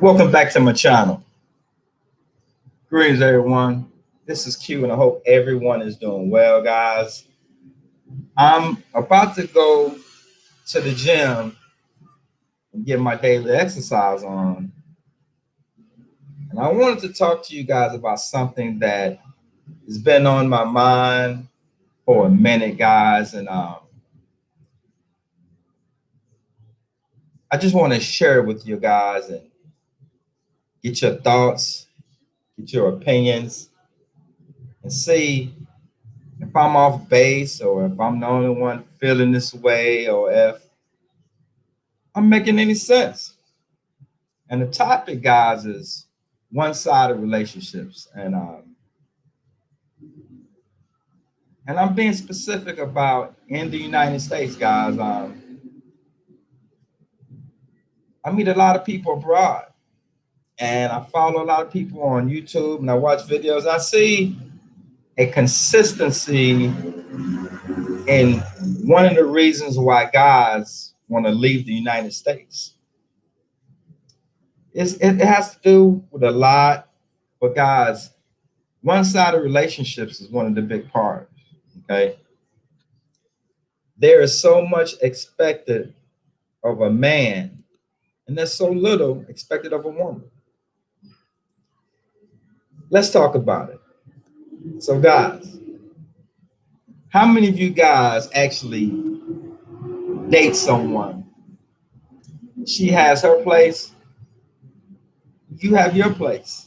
Welcome back to my channel. Greetings, everyone. This is Q, and I hope everyone is doing well, guys. I'm about to go to the gym and get my daily exercise on. And I wanted to talk to you guys about something that has been on my mind for a minute, guys. And I just want to share it with you guys and get your thoughts, get your opinions, and see if I'm off base or if I'm the only one feeling this way or if I'm making any sense. And the topic, guys, is one-sided relationships. And I'm being specific about in the United States, guys. I meet a lot of people abroad and I follow a lot of people on YouTube and I watch videos. I see a consistency in one of the reasons why guys want to leave the United States. It has to do with a lot, but guys, one-sided relationships is one of the big parts. Okay, there is so much expected of a man, and there's so little expected of a woman. Let's talk about it. So, guys, how many of you guys actually date someone? She has her place, you have your place.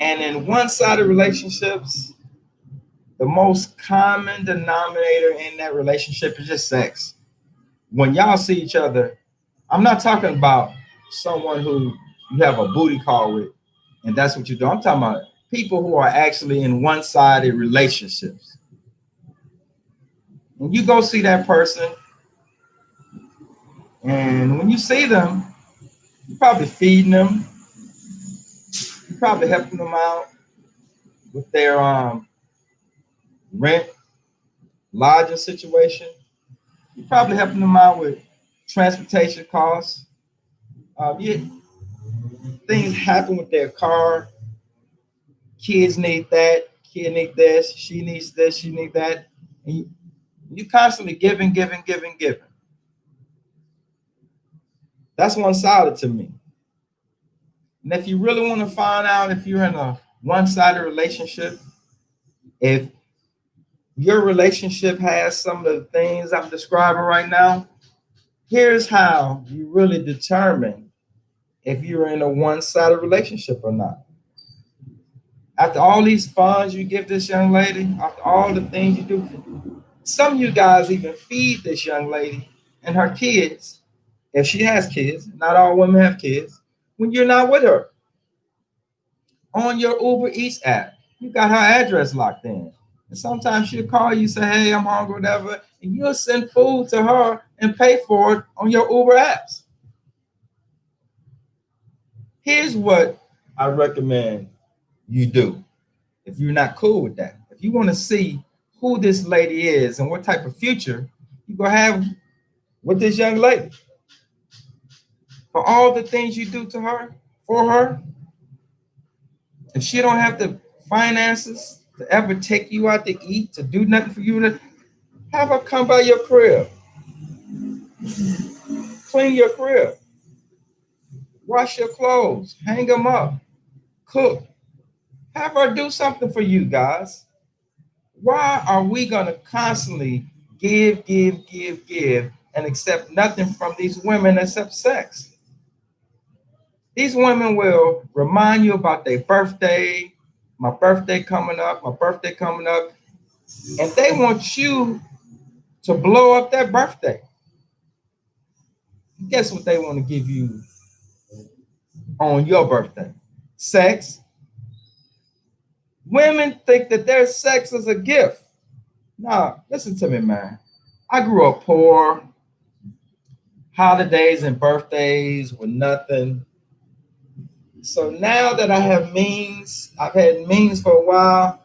And in one-sided relationships, the most common denominator in that relationship is just sex. When y'all see each other, I'm not talking about someone who you have a booty call with, and that's what you do. I'm talking about people who are actually in one-sided relationships. When you go see that person, and when you see them, you're probably feeding them, you're probably helping them out with their rent, lodging situation. You're probably helping them out with transportation costs. Things happen with their car. Kids need that. Kid need this. She needs this. She needs that. And you constantly giving, giving, giving, giving. That's one-sided to me. And if you really want to find out if you're in a one-sided relationship, if your relationship has some of the things I'm describing right now, here's how you really determine if you're in a one-sided relationship or not. After all these funds you give this young lady, after all the things you do, some of you guys even feed this young lady and her kids, if she has kids, not all women have kids, when you're not with her. On your Uber Eats app, you got her address locked in. And sometimes she'll call you, say, hey, I'm hungry, whatever, and you'll send food to her and pay for it on your Uber apps. Here's what I recommend you do if you're not cool with that. If you want to see who this lady is and what type of future you're going to have with this young lady, for all the things you do to her, for her, if she don't have the finances to ever take you out to eat, to do nothing for you, have her come by your crib, clean your crib, wash your clothes, hang them up, cook. Have her do something for you, guys. Why are we going to constantly give, give, give, give, and accept nothing from these women except sex? These women will remind you about their birthday, my birthday coming up, and they want you to blow up their birthday. Guess what they want to give you on your birthday? Sex. Women think that their sex is a gift. Nah, listen to me, man. I grew up poor. Holidays and birthdays were nothing. So now that I have means, I've had means for a while,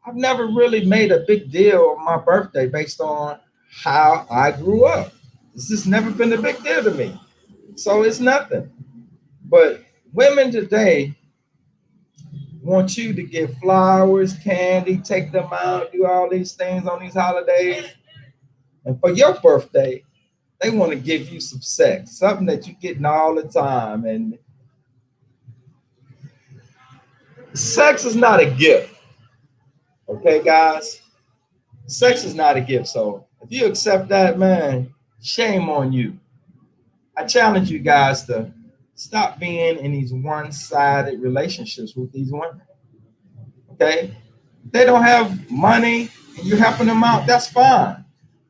I've never really made a big deal of my birthday based on how I grew up. This has never been a big deal to me. So it's nothing. But women today want you to give flowers, candy, take them out, do all these things on these holidays. And for your birthday, they want to give you some sex, something that you're getting all the time. And sex is not a gift. Okay, guys? Sex is not a gift. So if you accept that, man, shame on you. I challenge you guys to stop being in these one-sided relationships with these women. Okay? If they don't have money and you're helping them out, that's fine.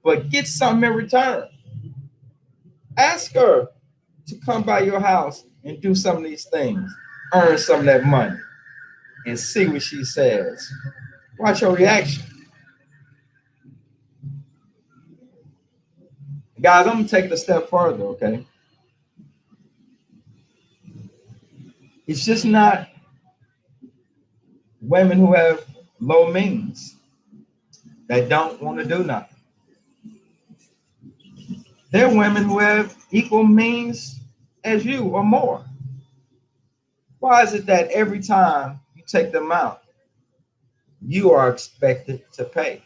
But get something in return. Ask her to come by your house and do some of these things. Earn some of that money and see what she says. Watch her reaction. Guys, I'm gonna take it a step further, okay? It's just not women who have low means that don't want to do nothing. They're women who have equal means as you or more. Why is it that every time you take them out, you are expected to pay?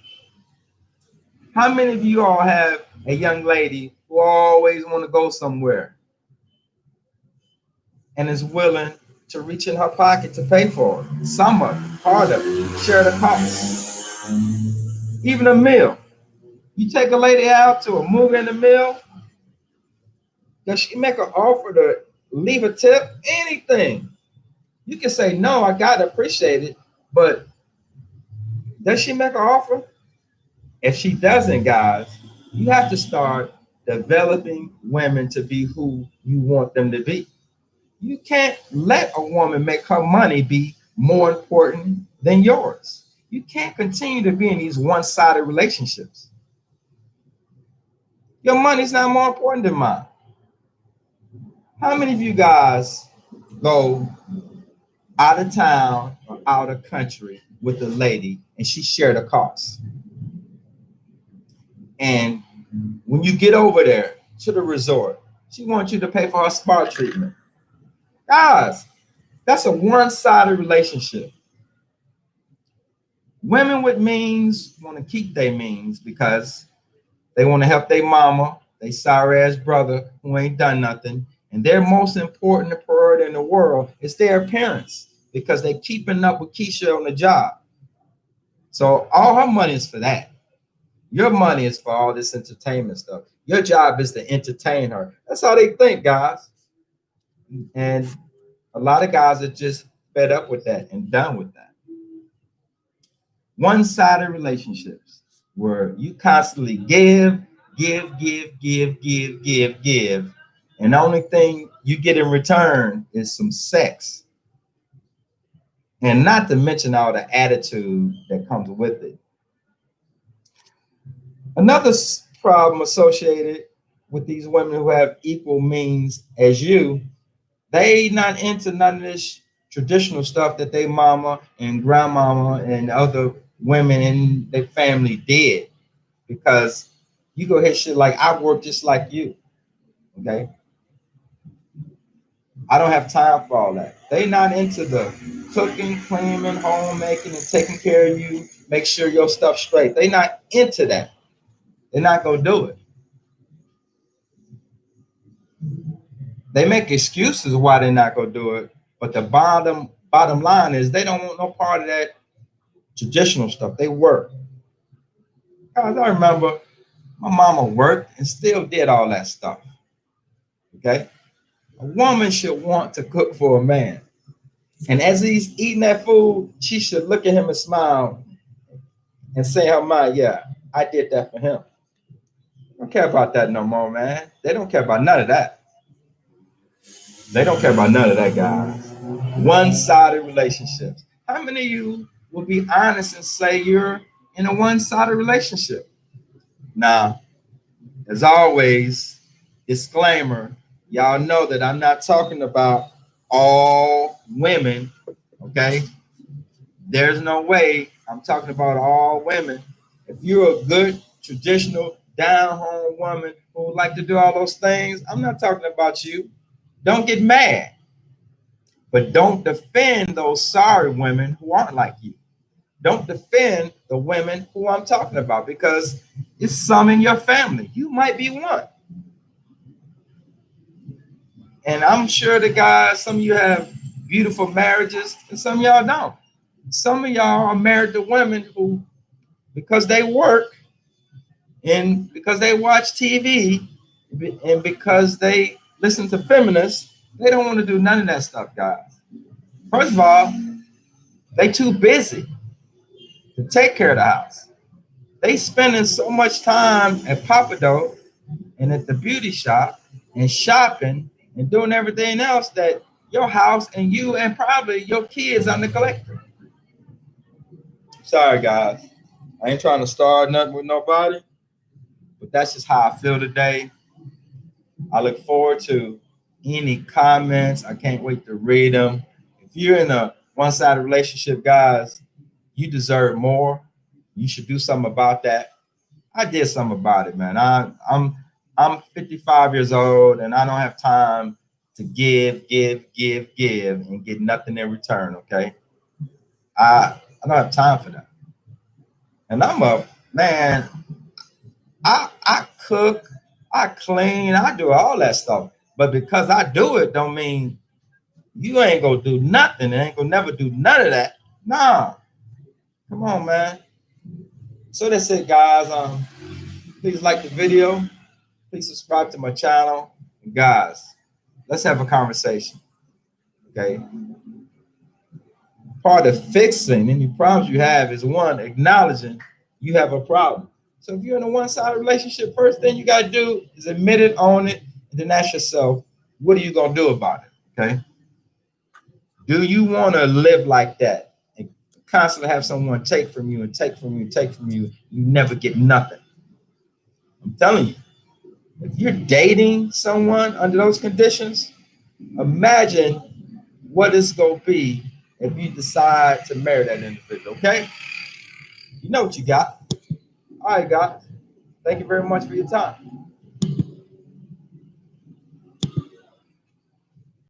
How many of you all have a young lady who always want to go somewhere and is willing to reach in her pocket to pay for it? Some of it, part of it, share the cost. Even a meal. You take a lady out to a movie and a meal, does she make an offer to leave a tip? Anything. You can say, no, I gotta appreciate it, but does she make an offer? If she doesn't, guys, you have to start developing women to be who you want them to be. You can't let a woman make her money be more important than yours. You can't continue to be in these one-sided relationships. Your money's not more important than mine. How many of you guys go out of town or out of country with a lady and she shared the cost? And when you get over there to the resort, she wants you to pay for her spa treatment. Guys, that's a one-sided relationship. Women with means want to keep their means because they want to help their mama, their sorry ass brother who ain't done nothing. And their most important priority in the world is their parents because they're keeping up with Keisha on the job. So all her money is for that. Your money is for all this entertainment stuff. Your job is to entertain her. That's how they think, guys. And a lot of guys are just fed up with that and done with that. One-sided relationships where you constantly give, give, and the only thing you get in return is some sex. And not to mention all the attitude that comes with it. Another problem associated with these women who have equal means as you, they not into none of this traditional stuff that they mama and grandmama and other women in their family did. Because you go hit shit like, I work just like you. Okay. I don't have time for all that. They not into the cooking, cleaning, homemaking, and taking care of you, make sure your stuff's straight. They not into that. They're not gonna do it. They make excuses why they're not gonna do it, but the bottom line is they don't want no part of that traditional stuff. They work. Guys, I remember my mama worked and still did all that stuff. Okay, a woman should want to cook for a man, and as he's eating that food, she should look at him and smile and say in her mind, "Yeah, I did that for him." They don't care about that no more, man. They don't care about none of that. They don't care about none of that, guys. One-sided relationships. How many of you will be honest and say you're in a one-sided relationship? Now, as always, disclaimer, y'all know that I'm not talking about all women, okay? There's no way I'm talking about all women. If you're a good, traditional, down-home woman who would like to do all those things, I'm not talking about you. Don't get mad. But don't defend those sorry women who aren't like you. Don't defend the women who I'm talking about, because it's some in your family. You might be one. And I'm sure the guys, some of you have beautiful marriages and some of y'all don't. Some of y'all are married to women who, because they work and because they watch TV and because they listen to feminists, they don't want to do none of that stuff, guys. First of all, they too busy to take care of the house. They spending so much time at Papa Dough and at the beauty shop and shopping and doing everything else that your house and you and probably your kids are neglected. Sorry, guys. I ain't trying to start nothing with nobody, but that's just how I feel today. I look forward to any comments. I can't wait to read them. If you're in a one-sided relationship, guys, you deserve more. You should do something about that. I did something about it, man. I'm 55 years old and I don't have time to give, and get nothing in return. Okay. I don't have time for that. And I'm a man, I cook, I clean, I do all that stuff. But because I do it, don't mean you ain't gonna do nothing. Ain't gonna never do none of that. Nah. Come on, man. So that's it, guys. Please like the video. Please subscribe to my channel. And guys, let's have a conversation. Okay. Part of fixing any problems you have is one, acknowledging you have a problem. So if you're in a one-sided relationship, first thing you got to do is admit it, own it, and then ask yourself, what are you going to do about it? Okay. Do you want to live like that and constantly have someone take from you and take from you and take from you? You never get nothing. I'm telling you, if you're dating someone under those conditions, imagine what it's going to be if you decide to marry that individual, okay? You know what you got. All right, guys. Thank you very much for your time.